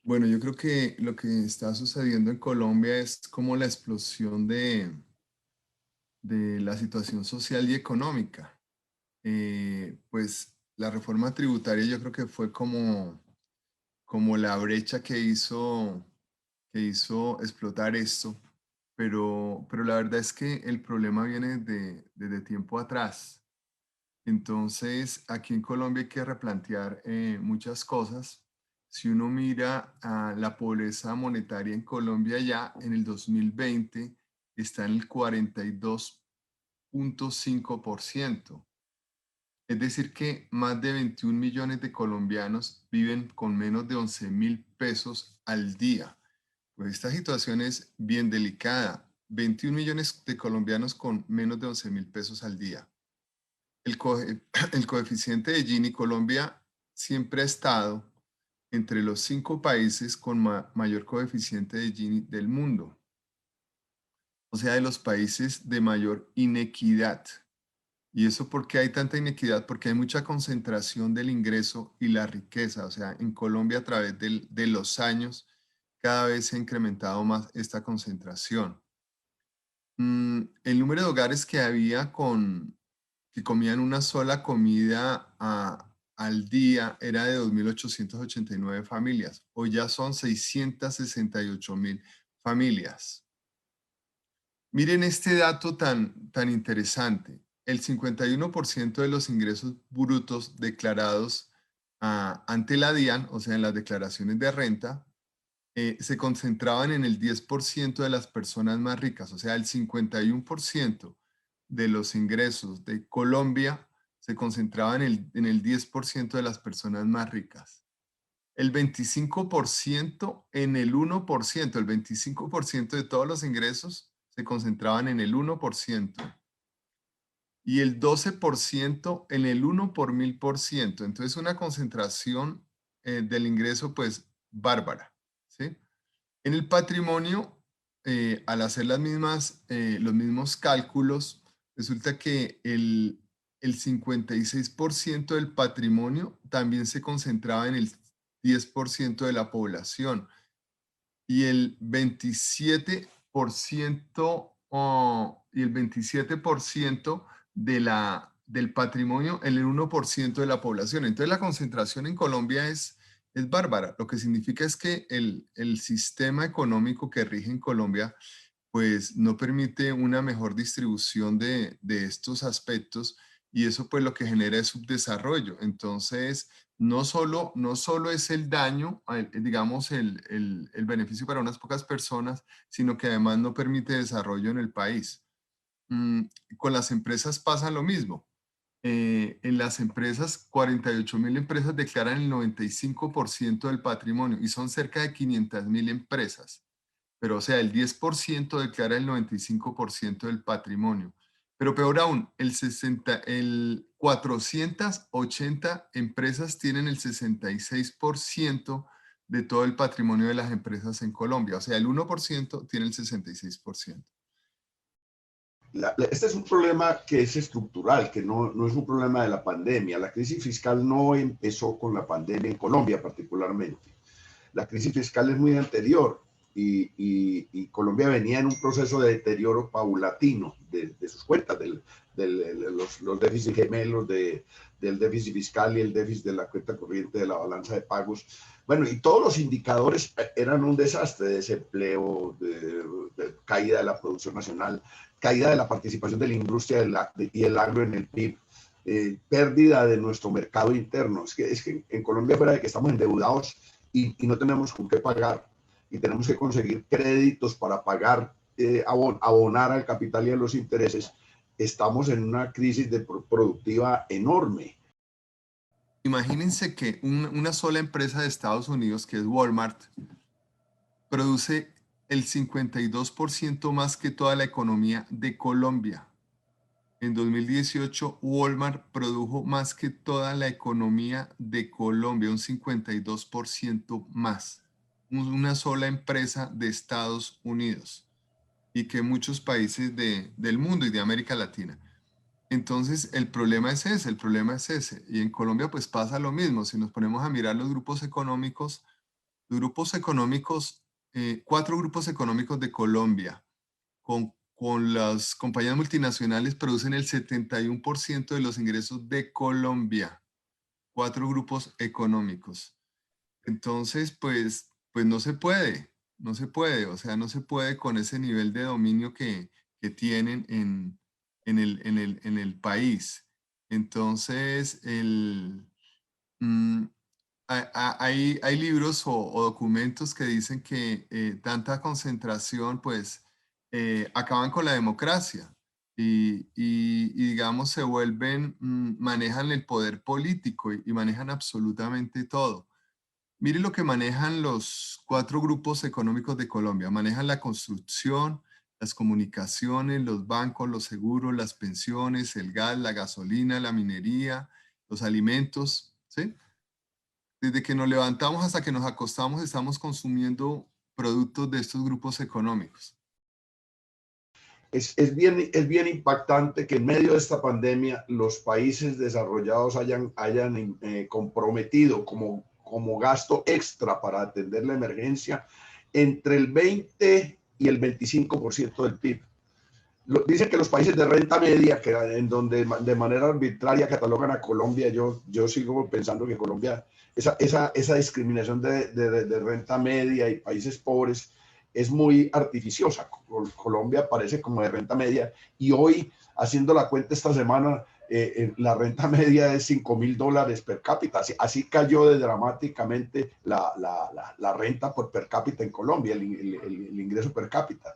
Bueno, yo creo que lo que está sucediendo en Colombia es como la explosión de la situación social y económica. Pues la reforma tributaria yo creo que fue como la brecha que hizo explotar esto, pero la verdad es que el problema viene desde tiempo atrás. Entonces, aquí en Colombia hay que replantear muchas cosas. Si uno mira a la pobreza monetaria en Colombia ya en el 2020 está en el 42,5%. Es decir, que más de 21 millones de colombianos viven con menos de 11.000 pesos al día. Pues esta situación es bien delicada. 21 millones de colombianos con menos de 11.000 pesos al día. El coeficiente de Gini, Colombia siempre ha estado entre los 5 países con mayor coeficiente de Gini del mundo, o sea, de los países de mayor inequidad. ¿Y eso por qué hay tanta inequidad? Porque hay mucha concentración del ingreso y la riqueza. O sea, en Colombia a través de los años cada vez se ha incrementado más esta concentración. El número de hogares que había que comían una sola comida al día era de 2.889 familias. Hoy ya son 668.000 familias. Miren este dato tan interesante. El 51% de los ingresos brutos declarados ante la DIAN, o sea, en las declaraciones de renta, se concentraban en el 10% de las personas más ricas, o sea, el 51% de los ingresos de Colombia se concentraban en el 10% de las personas más ricas. El 25% en el 1%, el 25% de todos los ingresos se concentraban en el 1% y el 12% en el 1 por 1000%. Entonces, una concentración del ingreso, pues, bárbara, ¿sí? En el patrimonio, al hacer los mismos cálculos, resulta que el 56% del patrimonio también se concentraba en el 10% de la población y el 27% del patrimonio en el 1% de la población. Entonces la concentración en Colombia es bárbara. Lo que significa es que el sistema económico que rige en Colombia pues no permite una mejor distribución de estos aspectos y eso pues lo que genera es subdesarrollo. Entonces, no solo es el daño, digamos, el beneficio para unas pocas personas, sino que además no permite desarrollo en el país. Mm, con las empresas pasa lo mismo. En las empresas, 48.000 empresas declaran el 95% del patrimonio y son cerca de 500.000 empresas. Pero, o sea, el 10% declara el 95% del patrimonio. Pero peor aún, el 480 empresas tienen el 66% de todo el patrimonio de las empresas en Colombia. O sea, el 1% tiene el 66%. Este es un problema que es estructural, que no es un problema de la pandemia. La crisis fiscal no empezó con la pandemia en Colombia particularmente. La crisis fiscal es muy anterior y Colombia venía en un proceso de deterioro paulatino de sus cuentas, los déficits gemelos del déficit fiscal y el déficit de la cuenta corriente de la balanza de pagos. Bueno, y todos los indicadores eran un desastre: desempleo, de caída de la producción nacional, caída de la participación de la industria y el agro en el PIB, pérdida de nuestro mercado interno. Es que en Colombia, fuera de que estamos endeudados y no tenemos con qué pagar y tenemos que conseguir créditos para pagar, abonar al capital y a los intereses, estamos en una crisis productiva enorme. Imagínense que una sola empresa de Estados Unidos, que es Walmart, produce el 52% más que toda la economía de Colombia. En 2018, Walmart produjo más que toda la economía de Colombia, un 52% más. Una sola empresa de Estados Unidos y que muchos países del mundo y de América Latina. Entonces, el problema es ese, el problema es ese. Y en Colombia pues pasa lo mismo. Si nos ponemos a mirar los grupos económicos, Los grupos económicos, 4 grupos económicos de Colombia, con las compañías multinacionales, producen el 71% de los ingresos de Colombia. 4 grupos económicos. Entonces, pues no se puede, o sea, no se puede con ese nivel de dominio que tienen en el país. Entonces, mm, hay libros o documentos que dicen que tanta concentración, pues, acaban con la democracia y, digamos, se vuelven, manejan el poder político y manejan absolutamente todo. Mire lo que manejan los 4 grupos económicos de Colombia. Manejan la construcción, las comunicaciones, los bancos, los seguros, las pensiones, el gas, la gasolina, la minería, los alimentos, ¿sí? Desde que nos levantamos hasta que nos acostamos, estamos consumiendo productos de estos grupos económicos. Es bien impactante que en medio de esta pandemia los países desarrollados hayan comprometido como gasto extra para atender la emergencia entre el 20 y el 25% del PIB. Dicen que los países de renta media, que en donde de manera arbitraria catalogan a Colombia, yo sigo pensando que Colombia, esa discriminación de renta media y países pobres es muy artificiosa. Colombia parece como de renta media y hoy, haciendo la cuenta esta semana, la renta media es $5.000 per cápita. Así cayó dramáticamente la renta por per cápita en Colombia, el ingreso per cápita.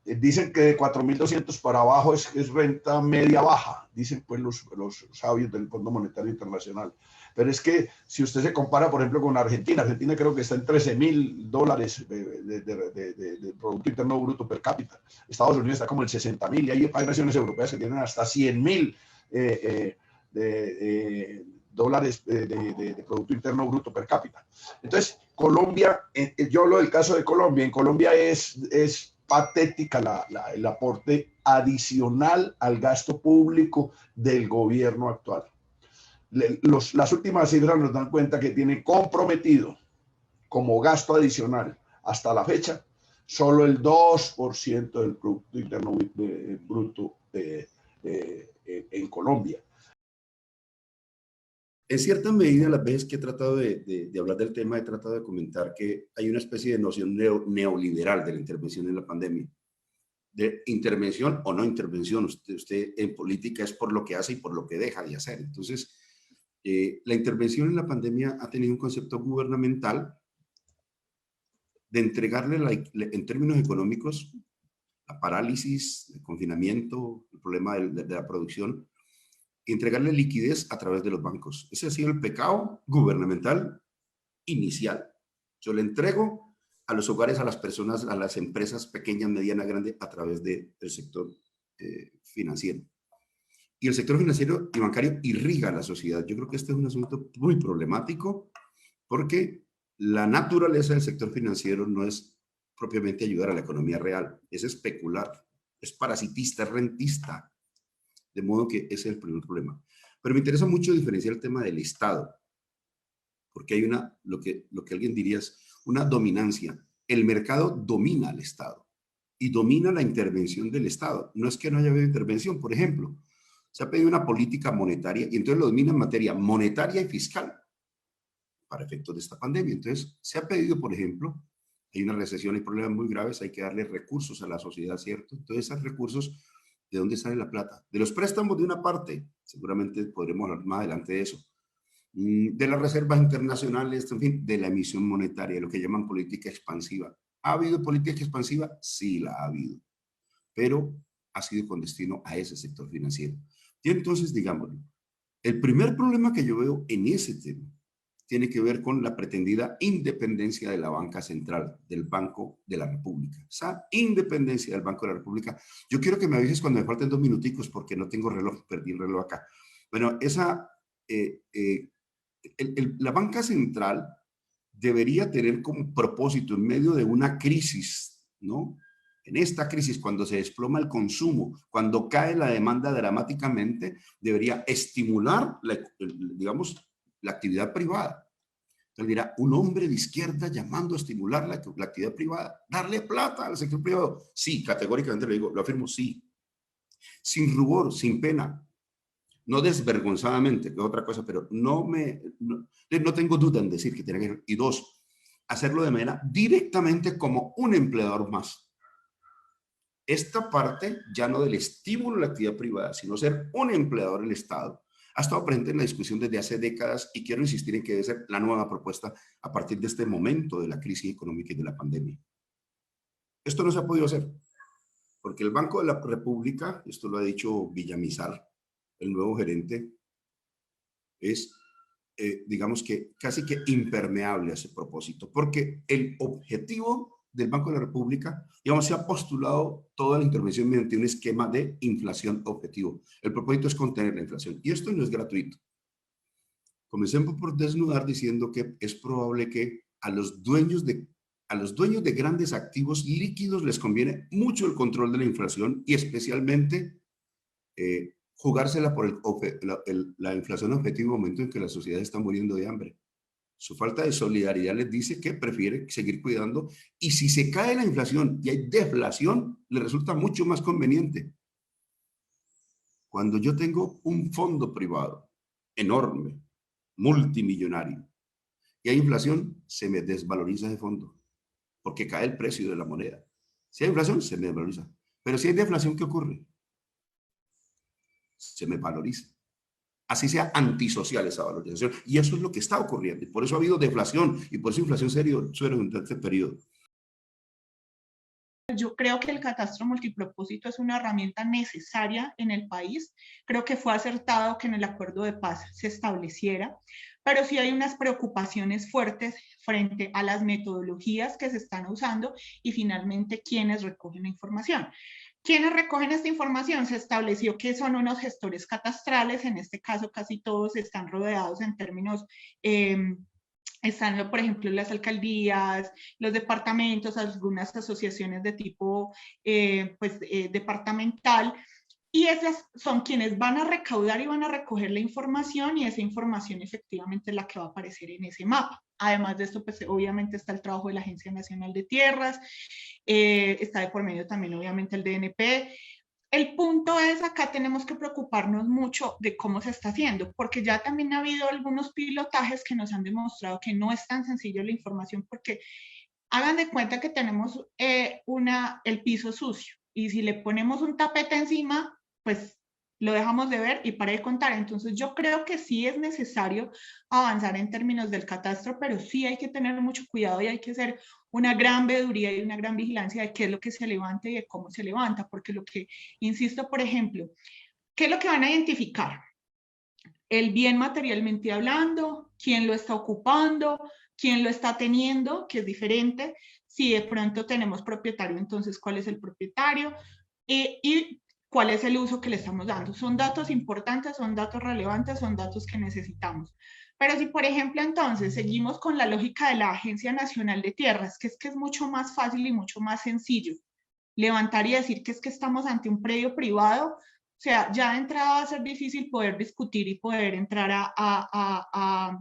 Dicen que de 4.200 para abajo es renta media baja, dicen pues los sabios del Fondo Monetario Internacional. Pero es que si usted se compara, por ejemplo, con Argentina creo que está en $13.000 de Producto Interno Bruto per cápita. Estados Unidos está como en 60.000 y hay regiones europeas que tienen hasta 100.000 dólares de Producto Interno Bruto per cápita. Entonces, Colombia, yo hablo del caso de Colombia, en Colombia es patética el aporte adicional al gasto público del gobierno actual. Las últimas cifras nos dan cuenta que tiene comprometido como gasto adicional hasta la fecha solo el 2% del Producto Interno Bruto en Colombia. En cierta medida, las veces que he tratado de hablar del tema, he tratado de comentar que hay una especie de noción neoliberal de la intervención en la pandemia. De intervención o no intervención. Usted en política es por lo que hace y por lo que deja de hacer. Entonces, la intervención en la pandemia ha tenido un concepto gubernamental de entregarle, en términos económicos, la parálisis, el confinamiento, el problema de la producción, entregarle liquidez a través de los bancos. Ese ha sido el pecado gubernamental inicial. Yo le entrego a los hogares, a las personas, a las empresas pequeñas, medianas, grandes, a través del sector financiero. Y el sector financiero y bancario irriga a la sociedad. Yo creo que este es un asunto muy problemático porque la naturaleza del sector financiero no es propiamente ayudar a la economía real, es especular, es parasitista, es rentista. De modo que ese es el primer problema. Pero me interesa mucho diferenciar el tema del Estado, porque hay lo que alguien diría es una dominancia. El mercado domina al Estado y domina la intervención del Estado. No es que no haya habido intervención, por ejemplo, se ha pedido una política monetaria y entonces lo domina en materia monetaria y fiscal para efectos de esta pandemia. Entonces se ha pedido, por ejemplo, hay una recesión y problemas muy graves, hay que darle recursos a la sociedad, ¿cierto? Entonces esos recursos, ¿de dónde sale la plata? De los préstamos de una parte, seguramente podremos hablar más adelante de eso, de las reservas internacionales, en fin, de la emisión monetaria, lo que llaman política expansiva. ¿Ha habido política expansiva? Sí, la ha habido, pero ha sido con destino a ese sector financiero. Y entonces, digámoslo, el primer problema que yo veo en ese tema tiene que ver con la pretendida independencia de la banca central, del Banco de la República. Esa independencia del Banco de la República. Yo quiero que me avises cuando me falten 2 minuticos porque no tengo reloj, perdí el reloj acá. Bueno, la banca central debería tener como propósito en medio de una crisis, ¿no? En esta crisis, cuando se desploma el consumo, cuando cae la demanda dramáticamente, debería estimular, digamos, la actividad privada. Entonces dirá, un hombre de izquierda llamando a estimular la actividad privada, darle plata al sector privado. Sí, categóricamente lo digo, lo afirmo, sí. Sin rubor, sin pena, no desvergonzadamente, que es otra cosa, pero no tengo duda en decir que tiene que ser. Y dos, hacerlo de manera directamente como un empleador más. Esta parte ya no del estímulo a la actividad privada, sino ser un empleador del Estado, ha estado presente en la discusión desde hace décadas y quiero insistir en que debe ser la nueva propuesta a partir de este momento de la crisis económica y de la pandemia. Esto no se ha podido hacer porque el Banco de la República, esto lo ha dicho Villamizar, el nuevo gerente, es, digamos que casi que impermeable a ese propósito, porque el objetivo del Banco de la República, digamos, se ha postulado toda la intervención mediante un esquema de inflación objetivo. El propósito es contener la inflación y esto no es gratuito. Comencemos por desnudar diciendo que es probable que a los dueños de grandes activos líquidos les conviene mucho el control de la inflación y especialmente jugársela por la inflación objetivo en el momento en que la sociedad está muriendo de hambre. Su falta de solidaridad les dice que prefiere seguir cuidando y si se cae la inflación y hay deflación, le resulta mucho más conveniente. Cuando yo tengo un fondo privado enorme, multimillonario, y hay inflación, se me desvaloriza ese fondo porque cae el precio de la moneda. Si hay inflación, se me desvaloriza. Pero si hay deflación, ¿qué ocurre? Se me valoriza. Así sea antisocial esa valorización. Y eso es lo que está ocurriendo. Y por eso ha habido deflación y por eso inflación seria durante este periodo. Yo creo que el catastro multipropósito es una herramienta necesaria en el país. Creo que fue acertado que en el acuerdo de paz se estableciera, pero sí hay unas preocupaciones fuertes frente a las metodologías que se están usando y finalmente quiénes recogen la información. ¿Quiénes recogen esta información? Se estableció que son unos gestores catastrales, en este caso casi todos están rodeados en términos, están, por ejemplo, las alcaldías, los departamentos, algunas asociaciones de tipo departamental, y esas son quienes van a recaudar y van a recoger la información y esa información efectivamente es la que va a aparecer en ese mapa. Además de esto, pues obviamente está el trabajo de la Agencia Nacional de Tierras, está de por medio también obviamente el DNP. El punto es, acá tenemos que preocuparnos mucho de cómo se está haciendo, porque ya también ha habido algunos pilotajes que nos han demostrado que no es tan sencillo la información, porque hagan de cuenta que tenemos el piso sucio y si le ponemos un tapete encima, pues lo dejamos de ver y para de contar. Entonces yo creo que sí es necesario avanzar en términos del catastro, pero sí hay que tener mucho cuidado y hay que hacer una gran veeduría y una gran vigilancia de qué es lo que se levanta y de cómo se levanta, porque lo que, insisto, por ejemplo, ¿qué es lo que van a identificar? El bien materialmente hablando, quién lo está ocupando, quién lo está teniendo, que es diferente. Si de pronto tenemos propietario, entonces, ¿cuál es el propietario? Y cuál es el uso que le estamos dando. Son datos importantes, son datos relevantes, son datos que necesitamos. Pero si, por ejemplo, entonces seguimos con la lógica de la Agencia Nacional de Tierras, que es mucho más fácil y mucho más sencillo levantar y decir que es que estamos ante un predio privado, o sea, ya de entrada va a ser difícil poder discutir y poder entrar a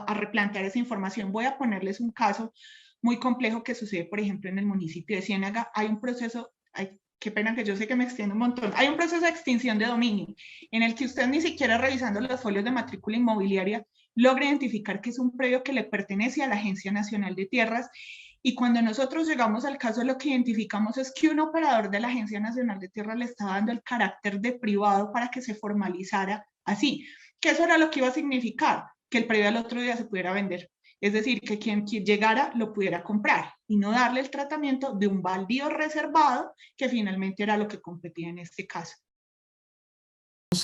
replantear esa información. Voy a ponerles un caso muy complejo que sucede, por ejemplo, en el municipio de Ciénaga. Hay un proceso, qué pena que yo sé que me extiendo un montón, hay un proceso de extinción de dominio en el que usted ni siquiera revisando los folios de matrícula inmobiliaria logra identificar que es un predio que le pertenece a la Agencia Nacional de Tierras. Y cuando nosotros llegamos al caso, lo que identificamos es que un operador de la Agencia Nacional de Tierras le estaba dando el carácter de privado para que se formalizara así. Que eso era lo que iba a significar, que el predio al otro día se pudiera vender. Es decir, que quien llegara lo pudiera comprar y no darle el tratamiento de un baldío reservado, que finalmente era lo que competía en este caso.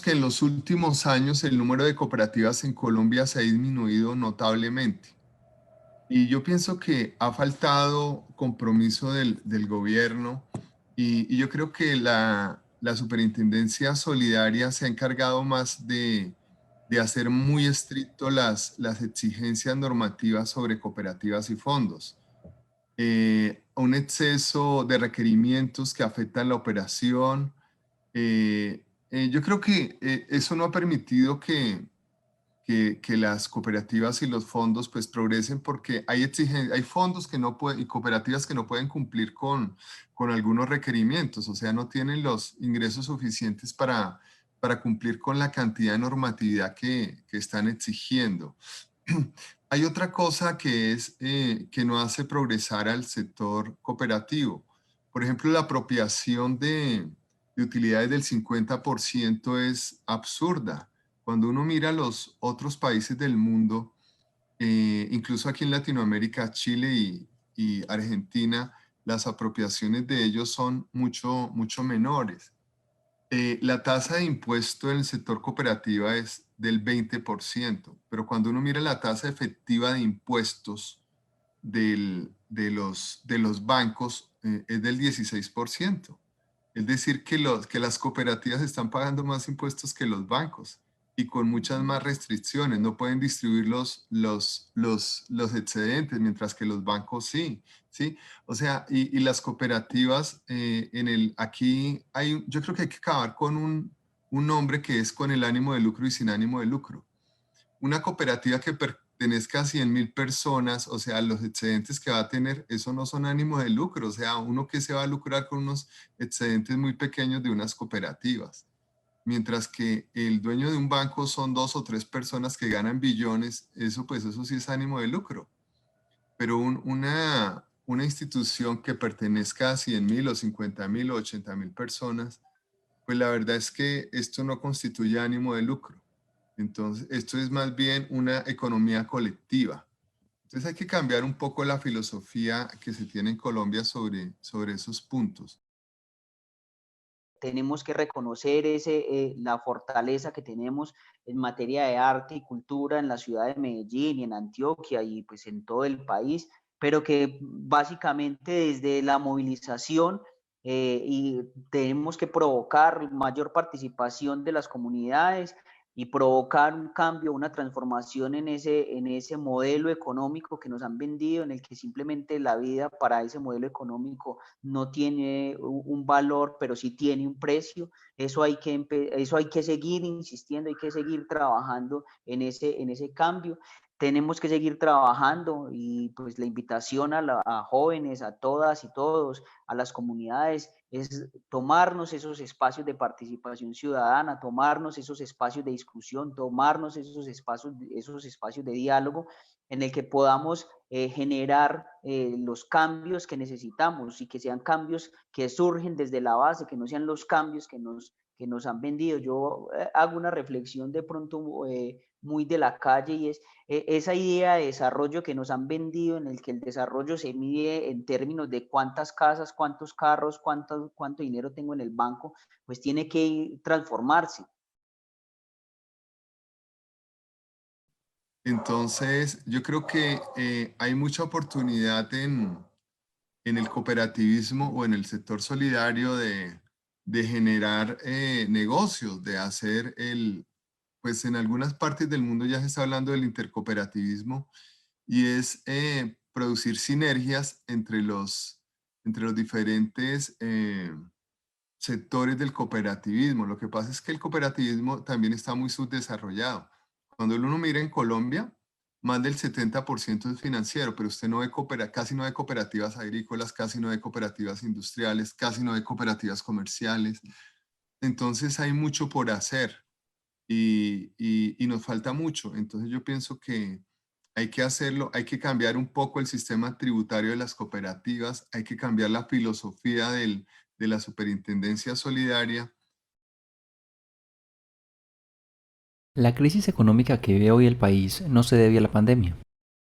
Que en los últimos años el número de cooperativas en Colombia se ha disminuido notablemente. Y yo pienso que ha faltado compromiso del gobierno y yo creo que la Superintendencia Solidaria se ha encargado más de hacer muy estricto las exigencias normativas sobre cooperativas y fondos. Un exceso de requerimientos que afectan la operación. Yo creo que eso no ha permitido que que las cooperativas y los fondos pues progresen, porque hay fondos que no pueden y cooperativas que no pueden cumplir con algunos requerimientos, o sea, no tienen los ingresos suficientes para cumplir con la cantidad de normatividad que están exigiendo. Hay otra cosa que es que no hace progresar al sector cooperativo. Por ejemplo, la apropiación de utilidades del 50% es absurda. Cuando uno mira los otros países del mundo, incluso aquí en Latinoamérica, Chile y Argentina, las apropiaciones de ellos son mucho menores. La tasa de impuesto en el sector cooperativa es del 20%, pero cuando uno mira la tasa efectiva de impuestos de los bancos, es del 16%. Es decir, que las cooperativas están pagando más impuestos que los bancos y con muchas más restricciones. No pueden distribuir los excedentes, mientras que los bancos sí, ¿sí? O sea, y las cooperativas, aquí yo creo que hay que acabar con un nombre que es con el ánimo de lucro y sin ánimo de lucro. Una cooperativa que pertenezca a 100.000 personas, o sea, los excedentes que va a tener, eso no son ánimos de lucro, o sea, uno que se va a lucrar con unos excedentes muy pequeños de unas cooperativas. Mientras que el dueño de un banco son 2 o 3 personas que ganan billones, eso sí es ánimo de lucro. Pero una institución que pertenezca a 100.000 o 50.000 o 80.000 personas, pues la verdad es que esto no constituye ánimo de lucro. Entonces, esto es más bien una economía colectiva. Entonces hay que cambiar un poco la filosofía que se tiene en Colombia sobre esos puntos. Tenemos que reconocer la fortaleza que tenemos en materia de arte y cultura en la ciudad de Medellín y en Antioquia y pues en todo el país, pero que básicamente desde la movilización y tenemos que provocar mayor participación de las comunidades y provocar un cambio, una transformación en ese modelo económico que nos han vendido, en el que simplemente la vida para ese modelo económico no tiene un valor, pero sí tiene un precio. Eso hay que seguir insistiendo, hay que seguir trabajando en ese cambio. Tenemos que seguir trabajando y pues la invitación a jóvenes, a todas y todos, a las comunidades, es tomarnos esos espacios de participación ciudadana, tomarnos esos espacios de discusión, tomarnos esos espacios de diálogo en el que podamos generar los cambios que necesitamos y que sean cambios que surgen desde la base, que no sean los cambios que nos han vendido. Yo hago una reflexión de pronto muy de la calle y es esa idea de desarrollo que nos han vendido, en el que el desarrollo se mide en términos de cuántas casas, cuántos carros, cuánto dinero tengo en el banco, pues tiene que transformarse. Entonces, yo creo que hay mucha oportunidad en el cooperativismo o en el sector solidario de generar negocios, de hacer pues en algunas partes del mundo ya se está hablando del intercooperativismo y es producir sinergias entre los diferentes sectores del cooperativismo. Lo que pasa es que el cooperativismo también está muy subdesarrollado. Cuando uno mira en Colombia, más del 70% es financiero, pero usted no ve casi no ve cooperativas agrícolas, casi no ve cooperativas industriales, casi no ve cooperativas comerciales. Entonces hay mucho por hacer y nos falta mucho. Entonces yo pienso que hay que hacerlo, hay que cambiar un poco el sistema tributario de las cooperativas, hay que cambiar la filosofía de la superintendencia solidaria. La crisis económica que vive hoy el país no se debe a la pandemia,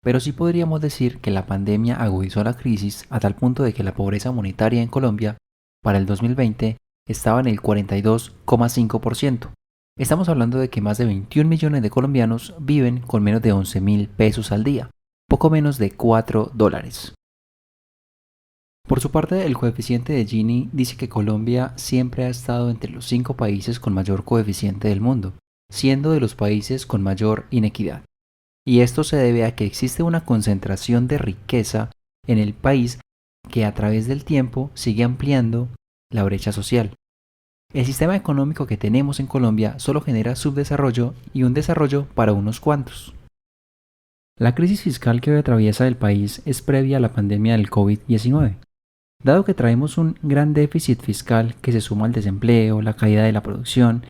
pero sí podríamos decir que la pandemia agudizó la crisis a tal punto de que la pobreza monetaria en Colombia para el 2020 estaba en el 42,5%. Estamos hablando de que más de 21 millones de colombianos viven con menos de 11.000 pesos al día, poco menos de $4. Por su parte, el coeficiente de Gini dice que Colombia siempre ha estado entre los 5 países con mayor coeficiente del mundo, siendo de los países con mayor inequidad. Y esto se debe a que existe una concentración de riqueza en el país que a través del tiempo sigue ampliando la brecha social. El sistema económico que tenemos en Colombia solo genera subdesarrollo y un desarrollo para unos cuantos. La crisis fiscal que hoy atraviesa el país es previa a la pandemia del COVID-19. Dado que traemos un gran déficit fiscal que se suma al desempleo, la caída de la producción,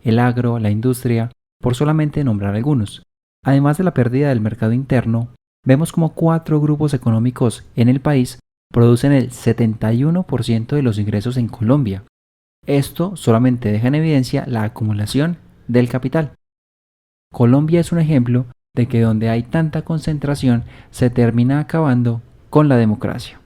el agro, la industria, por solamente nombrar algunos, además de la pérdida del mercado interno, vemos como 4 grupos económicos en el país producen el 71% de los ingresos en Colombia. Esto solamente deja en evidencia la acumulación del capital. Colombia es un ejemplo de que donde hay tanta concentración se termina acabando con la democracia.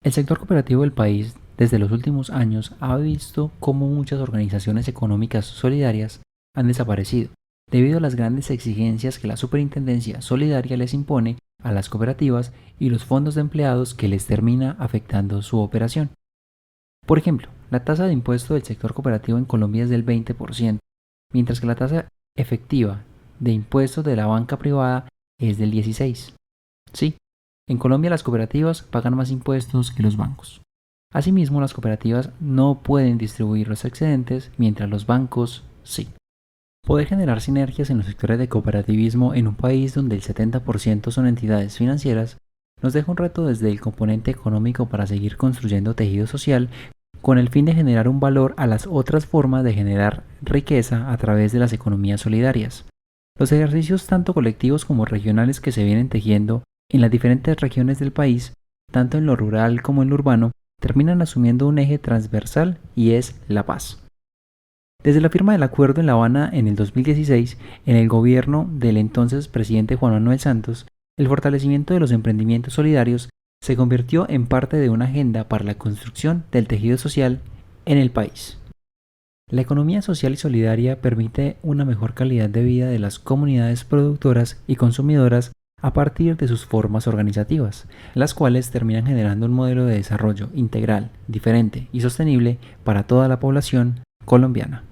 El sector cooperativo del país desde los últimos años ha visto cómo muchas organizaciones económicas solidarias han desaparecido debido a las grandes exigencias que la Superintendencia Solidaria les impone a las cooperativas y los fondos de empleados que les termina afectando su operación. Por ejemplo, la tasa de impuesto del sector cooperativo en Colombia es del 20%, mientras que la tasa efectiva de impuestos de la banca privada es del 16%. Sí, en Colombia las cooperativas pagan más impuestos que los bancos. Asimismo, las cooperativas no pueden distribuir los excedentes, mientras los bancos sí. Poder generar sinergias en los sectores de cooperativismo en un país donde el 70% son entidades financieras nos deja un reto desde el componente económico para seguir construyendo tejido social con el fin de generar un valor a las otras formas de generar riqueza a través de las economías solidarias. Los ejercicios tanto colectivos como regionales que se vienen tejiendo en las diferentes regiones del país, tanto en lo rural como en lo urbano, terminan asumiendo un eje transversal y es la paz. Desde la firma del acuerdo en La Habana en el 2016, en el gobierno del entonces presidente Juan Manuel Santos, el fortalecimiento de los emprendimientos solidarios se convirtió en parte de una agenda para la construcción del tejido social en el país. La economía social y solidaria permite una mejor calidad de vida de las comunidades productoras y consumidoras a partir de sus formas organizativas, las cuales terminan generando un modelo de desarrollo integral, diferente y sostenible para toda la población colombiana.